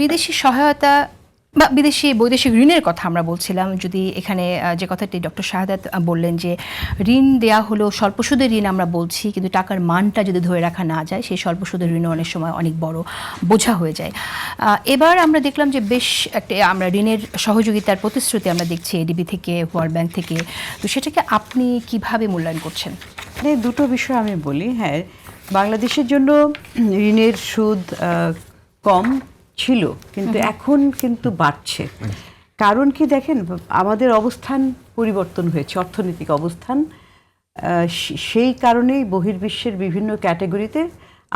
বিদেশি সহায়তা বা বৈদেশিক ঋণের কথা আমরা বলছিলাম। যদি এখানে যে কথাটি ডক্টর শাহাদাত বললেন যে ঋণ দেয়া হলো স্বল্প সুদের ঋণ আমরা বলছি, কিন্তু টাকার মানটা যদি ধরে রাখা না যায় সেই স্বল্প সুদের ঋণও অনেক সময় অনেক বড় বোঝা হয়ে যায়। এবার আমরা দেখলাম যে বেশ একটা আমরা ঋণের সহযোগিতার প্রতিশ্রুতি আমরা দেখছি এডিবি থেকে, ওয়ার্ল্ড ব্যাংক থেকে। তো সেটাকে আপনি কিভাবে মূল্যায়ন করছেন? দুটো বিষয় আমি বলি। হ্যাঁ, বাংলাদেশের জন্য ঋণের সুদ কম ছিল, কিন্তু এখন কিন্তু বাড়ছে। কারণ কি দেখেন, আমাদের অবস্থান পরিবর্তন হয়েছে, অর্থনৈতিক অবস্থান। সেই কারণেই বহির্বিশ্বের বিভিন্ন ক্যাটাগরিতে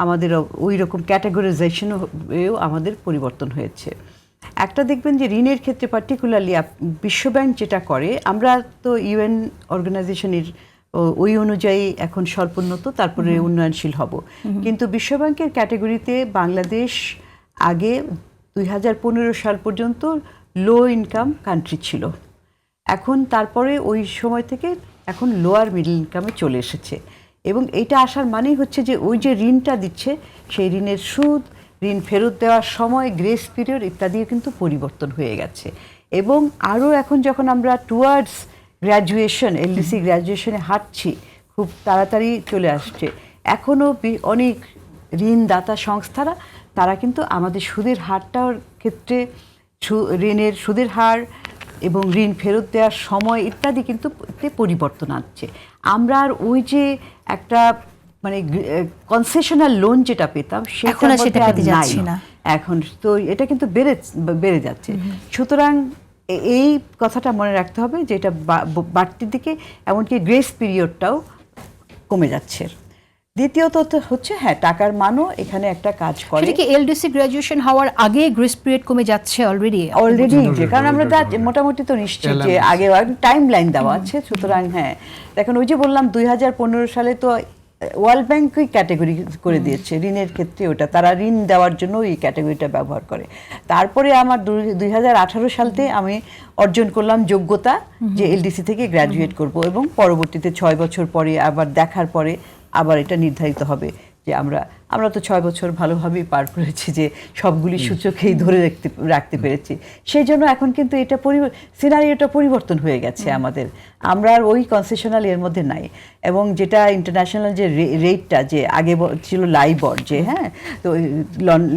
আমাদের ওই রকম ক্যাটাগরাইজেশনও আমাদের পরিবর্তন হয়েছে। একটা দেখবেন যে ঋণের ক্ষেত্রে পার্টিকুলারলি বিশ্বব্যাংক যেটা করে, আমরা তো ইউএন অর্গানাইজেশনের ওই অনুযায়ী এখন স্বল্পোন্নত, তারপরে উন্নয়নশীল হব। কিন্তু বিশ্বব্যাংকের ক্যাটাগরিতে বাংলাদেশ আগে 2015 সাল পর্যন্ত লো ইনকাম কান্ট্রি ছিল। এখন তারপরে ওই সময় থেকে এখন লোয়ার মিডল ইনকামে চলে এসেছে। এবং এইটা আসার মানেই হচ্ছে যে ওই যে ঋণটা দিচ্ছে সেই ঋণের সুদ, ঋণ ফেরত দেওয়ার সময়, গ্রেস পিরিয়ড ইত্যাদিও কিন্তু পরিবর্তন হয়ে গেছে। এবং আরও এখন যখন আমরা টুয়ার্ডস গ্র্যাজুয়েশন, এলডিসি গ্র্যাজুয়েশনে হাঁটছি, খুব তাড়াতাড়ি চলে আসছে। এখনও অনেক ঋণদাতা সংস্থারা তারা কিন্তু আমাদের সুদের হারটার ক্ষেত্রে ঋণের সুদের হার এবং ঋণ ফেরত দেওয়ার সময় ইত্যাদি কিন্তু পরিবর্তন আসছে। আমরা আর ওই যে একটা মানে কনসেশনাল লোন যেটা পেতাম সেটা নাই এখন। তো এটা কিন্তু বেড়ে যাচ্ছে। সুতরাং এই কথাটা মনে রাখতে হবে যে এটা বাড়তির দিকে, এমনকি গ্রেস পিরিয়ডটাও কমে যাচ্ছে। দ্বিতীয়ত হচ্ছে হ্যাঁ, টাকার মানও এখানে একটা কাজ করে। সেটা কি এলডিসি গ্র্যাজুয়েশন হওয়ার আগে গ্রেস পিরিয়ড কমে যাচ্ছে অলরেডি? কারণ আমরা মোটামুটি তো নিশ্চিত যে আগে টাইম লাইন দেওয়া আছে। সুতরাং হ্যাঁ, দেখুন ওই যে বললাম 2015 সালে তো ওয়ার্ল্ড ব্যাংকই ক্যাটাগরি করে দিয়েছে ঋণের ক্ষেত্রে, ওটা তারা ঋণ দেওয়ার জন্য এই ক্যাটাগরিটা ব্যবহার করে। তারপরে আমার 2018 সালতে আমি অর্জন করলাম যোগ্যতা যে এলডিসি থেকে গ্র্যাজুয়েট করব, এবং পরবর্তীতে 6 বছর পরে আবার দেখার পরে আবার এটা নির্ধারিত হবে যে আমরা তো 6 বছর ভালোভাবেই পার করেছি, যে সবগুলি সূচকেই ধরে রাখতে পেরেছি। সেই জন্য এখন কিন্তু এটা সিনারিওটা পরিবর্তন হয়ে গেছে আমাদের। আমরা আর ওই কনসেশনাল এর মধ্যে নাই। এবং যেটা ইন্টারন্যাশনাল যে রেটটা যে আগে ছিল লাইবর, যে হ্যাঁ, তো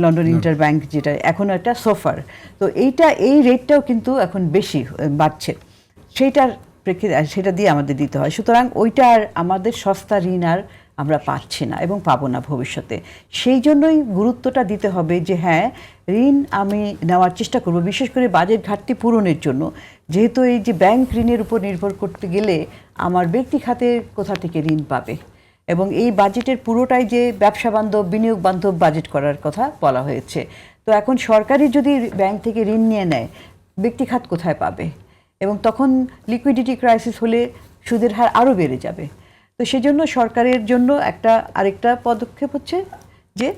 লন্ডন ইন্টারব্যাংক যেটা এখন একটা সোফার, তো এই রেটটাও কিন্তু এখন বেশি বাড়ছে। সেটা দিয়ে আমাদের দিতে হয়। সুতরাং ওইটা আর আমাদের সস্তা ঋণ আর আমরা পাচ্ছি না এবং পাবো না ভবিষ্যতে। সেই জন্যই গুরুত্বটা দিতে হবে যে হ্যাঁ, ঋণ আমি নেওয়ার চেষ্টা করব, বিশেষ করে বাজেট ঘাটতি পূরণের জন্য। যেহেতু এই যে ব্যাংক ঋণের উপর নির্ভর করতে গেলে আমার ব্যক্তি খাতে কোথা থেকে ঋণ পাবে, এবং এই বাজেটের পুরোটাই যে ব্যবসা বান্ধব, বিনিয়োগ বান্ধব বাজেট করার কথা বলা হয়েছে। তো এখন সরকারি যদি ব্যাংক থেকে ঋণ নিয়ে নেয়, ব্যক্তি খাত কোথায় পাবে? এবং তখন লিকুইডিটি ক্রাইসিস হলে সুদের হার আরও বেড়ে যাবে। তো সেজন্য সরকারের জন্য আরেকটা পদক্ষেপ হচ্ছে যে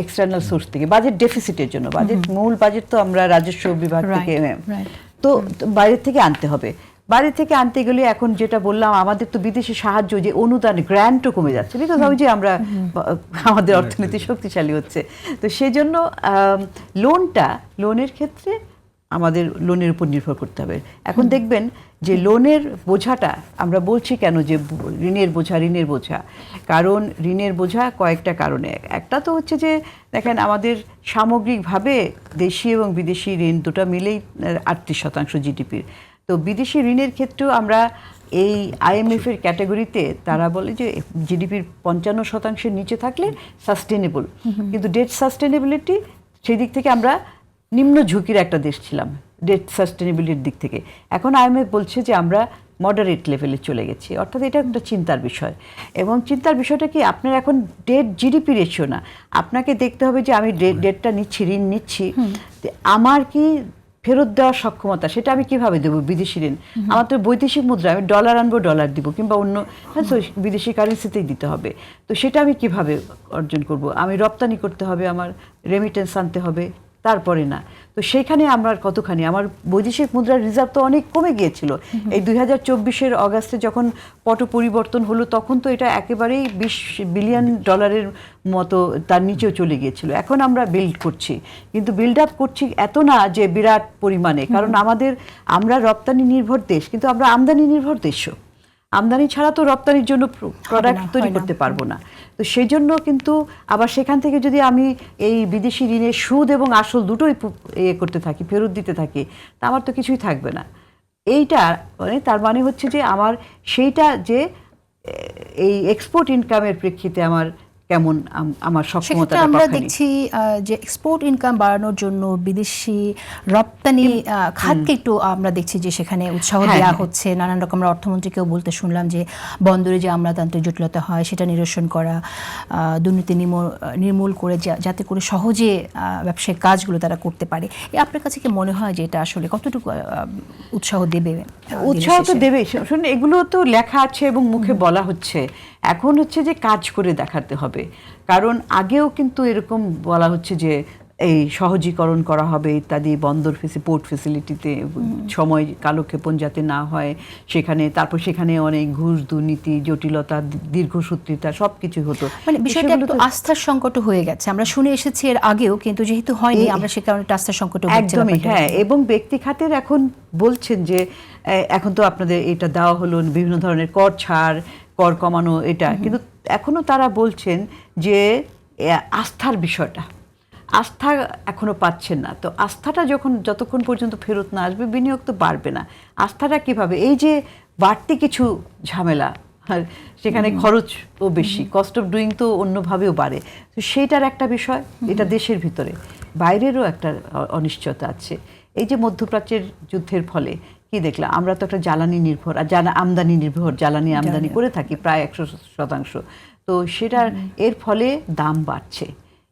এক্সটার্নাল সোর্স থেকে বাজেট ডেফিসিটের জন্য, মূল বাজেট তো আমরা রাজস্ব বিভাগ থেকে, তো বাইরে থেকে আনতে হবে। বাইরে থেকে আনতে গেলে এখন যেটা বললাম, আমাদের তো বিদেশি সাহায্য, যে অনুদান, গ্র্যান্টও কমে যাচ্ছে, বিকজ ওই যে আমাদের অর্থনীতি শক্তিশালী হচ্ছে। তো সেজন্য লোনের ক্ষেত্রে আমাদের লোনের উপর নির্ভর করতে হবে। এখন দেখবেন যে লোনের বোঝাটা আমরা বলছি কেন যে ঋণের বোঝা, কারণ ঋণের বোঝা কয়েকটা কারণে। একটা তো হচ্ছে যে দেখেন আমাদের সামগ্রিকভাবে দেশি এবং বিদেশি ঋণ দুটো মিলেই 38% জিডিপির। তো বিদেশি ঋণের ক্ষেত্রেও আমরা এই আইএমএফের ক্যাটাগরিতে তারা বলে যে জিডিপির 55% নিচে থাকলে সাস্টেনেবল, কিন্তু ডেট সাস্টেনেবিলিটি সেই দিক থেকে আমরা নিম্ন ঝুঁকির একটা দেশ ছিলাম ডেট সাস্টেনেবিলিটির দিক থেকে। এখন আইএমএফ বলছে যে আমরা মডারেট লেভেলে চলে গেছি, অর্থাৎ এটা একটা চিন্তার বিষয়। এবং চিন্তার বিষয়টা কি, আপনার এখন ডেট জিডিপি রেশিও না, আপনাকে দেখতে হবে যে আমি ডেটটা নিচ্ছি, ঋণ নিচ্ছি, আমার কি ফেরত দেওয়ার সক্ষমতা, সেটা আমি কিভাবে দেবো? বিদেশি ঋণ আমার তো বৈদেশিক মুদ্রা, আমি ডলার আনবো, ডলার দিব, কিংবা অন্য বিদেশি কারেন্সিতেই দিতে হবে। তো সেটা আমি কিভাবে অর্জন করব? আমি রপ্তানি করতে হবে, আমার রেমিটেন্স আনতে হবে, তারপরে না। তো সেইখানে আমরা কতখানি, আমার বৈদেশিক মুদ্রার রিজার্ভ তো অনেক কমে গিয়েছিল। এই 2024-এর অগাস্টে যখন পট পরিবর্তন হলো তখন তো এটা একেবারেই $20 বিলিয়ন মতো তার নিচেও চলে গিয়েছিল। এখন আমরা বিল্ড করছি, কিন্তু বিল্ড আপ করছি এত না যে বিরাট পরিমাণে, কারণ আমরা রপ্তানি নির্ভর দেশ, কিন্তু আমরা আমদানি নির্ভর দেশও। আমদানি ছাড়া তো রপ্তানির জন্য প্রোডাক্ট তৈরি করতে পারবো না। তো সেই জন্য কিন্তু আবার সেখান থেকে যদি আমি এই বিদেশি ঋণের সুদ এবং আসল দুটোই করতে থাকি, ফেরত দিতে থাকি, তা আমার তো কিছুই থাকবে না। এইটা মানে তার মানে হচ্ছে যে আমার সেইটা যে এই এক্সপোর্ট ইনকামের প্রেক্ষিতে আমার কেমন আমার সক্ষমতা আমরা দেখছি যে এক্সপোর্ট ইনকাম বাড়ানোর জন্য বিদেশি রপ্তানি খাতকে একটু আমরা দেখছি যে সেখানে উৎসাহ দেওয়া হচ্ছে। নানান রকম অর্থমন্ত্রীকেও বলতে শুনলাম যে বন্দরে যে আমলাতান্ত্রিক জটিলতা হয় সেটা নিরসন করা, দুর্নীতি নির্মূল করে যাতে করে সহজে ব্যবসায়িক কাজগুলো তারা করতে পারে। আপনার কাছে কি মনে হয় যে এটা আসলে কতটুকু উৎসাহ দেবে? উৎসাহ তো দেবে, শুনুন এগুলো তো লেখা আছে এবং মুখে বলা হচ্ছে, এখন হচ্ছে যে কাজ করে দেখাতে হবে। কারণ আগেও কিন্তু এরকম বলা হচ্ছে যে এই সহজীকরণ করা হবে ইত্যাদি, বন্দর পোর্ট ফেসিলিটিতে সময় কালক্ষেপণ যাতে না হয় সেখানে, তারপর সেখানে অনেক ঘুষ, দুর্নীতি, জটিলতা, দীর্ঘসূত্রিতা সব কিছু হতো। মানে বিষয়টা একটু আস্থার সংকট হয়ে গেছে, আমরা শুনে এসেছি এর আগেও, কিন্তু যেহেতু হয়নি আমরা সে কারণে আস্থার সংকট। একদমই হ্যাঁ। এবং ব্যক্তি খাতের এখন বলছেন যে এখন তো আপনাদের এটা দেওয়া হলো বিভিন্ন ধরনের কর ছাড়, কর কমানো, এটা কিন্তু এখনো তারা বলছেন যে আস্থার বিষয়টা, আস্থা এখনো পাচ্ছেন না। তো আস্থাটা যতক্ষণ পর্যন্ত ফেরত না আসবে বিনিয়োগ তো বাড়বে না। আস্থাটা কিভাবে, এই যে বাড়তি কিছু ঝামেলা, সেখানে খরচও বেশি, কস্ট অফ ডুইং তো অন্যভাবেও বাড়ে, তো সেইটার একটা বিষয়। এটা দেশের ভিতরে, বাইরেরও একটা অনিশ্চয়তা আছে। এই যে মধ্যপ্রাচ্যের যুদ্ধের ফলে কি দেখলাম, আমরা তো একটা জ্বালানি নির্ভর আর আমদানি নির্ভর, জ্বালানি আমদানি করে থাকি প্রায় 100%। তো সেটার এর ফলে দাম বাড়ছে,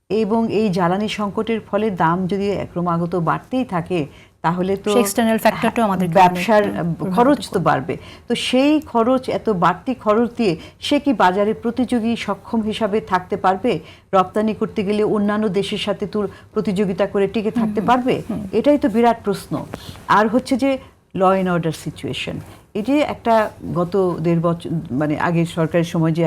এবং এই জ্বালানি সংকটের ফলে দাম যদি ক্রমাগত বাড়তেই থাকে তাহলে তো এক্সটার্নাল ফ্যাক্টরটাও আমাদের ব্যবসার খরচ তো বাড়বে। তো সেই খরচ, এত বাড়তি খরচ দিয়ে সে কি বাজারে প্রতিযোগী সক্ষম হিসাবে থাকতে পারবে? রপ্তানি করতে গেলে অন্যান্য দেশের সাথে তো প্রতিযোগিতা করে টিকে থাকতে পারবে? এটাই তো বিরাট প্রশ্ন। আর হচ্ছে যে ল অ্যান্ড অর্ডার সিচুয়েশন, এই যে একটা গত 1.5 বছর মানে আগের সরকারের সময় যে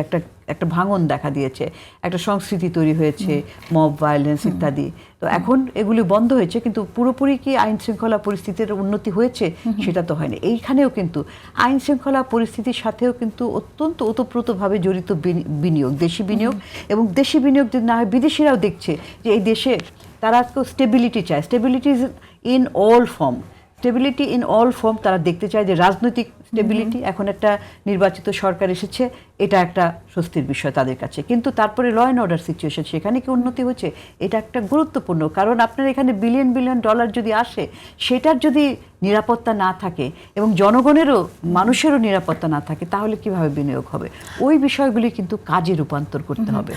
একটা ভাঙন দেখা দিয়েছে, একটা সংস্কৃতি তৈরি হয়েছে, মব ভায়োলেন্স ইত্যাদি। তো এখন এগুলি বন্ধ হয়েছে, কিন্তু পুরোপুরি কি আইন শৃঙ্খলা পরিস্থিতির উন্নতি হয়েছে? সেটা তো হয়নি। এইখানেও কিন্তু আইন শৃঙ্খলা পরিস্থিতির সাথেও কিন্তু অত্যন্ত ওতপ্রোতভাবে জড়িত বিনিয়োগ, দেশি বিনিয়োগ। এবং দেশি বিনিয়োগ যদি না হয়, বিদেশিরাও দেখছে যে এই দেশে তারা তো স্টেবিলিটি চায়, stability in all form, stability in all form তারা দেখতে চায়। যে রাজনৈতিক স্টেবিলিটি, এখন একটা নির্বাচিত সরকার এসেছে, এটা একটা স্বস্তির বিষয় তাদের কাছে। কিন্তু তারপরে ল অ্যান্ড অর্ডার সিচুয়েশন, সেখানে কি উন্নতি হচ্ছে? এটা একটা গুরুত্বপূর্ণ, কারণ আপনার এখানে বিলিয়ন বিলিয়ন ডলার যদি আসে, সেটার যদি নিরাপত্তা না থাকে এবং জনগণেরও, মানুষেরও নিরাপত্তা না থাকে, তাহলে কিভাবে বিনিয়োগ হবে? ওই বিষয়গুলি কিন্তু কাজে রূপান্তর করতে হবে।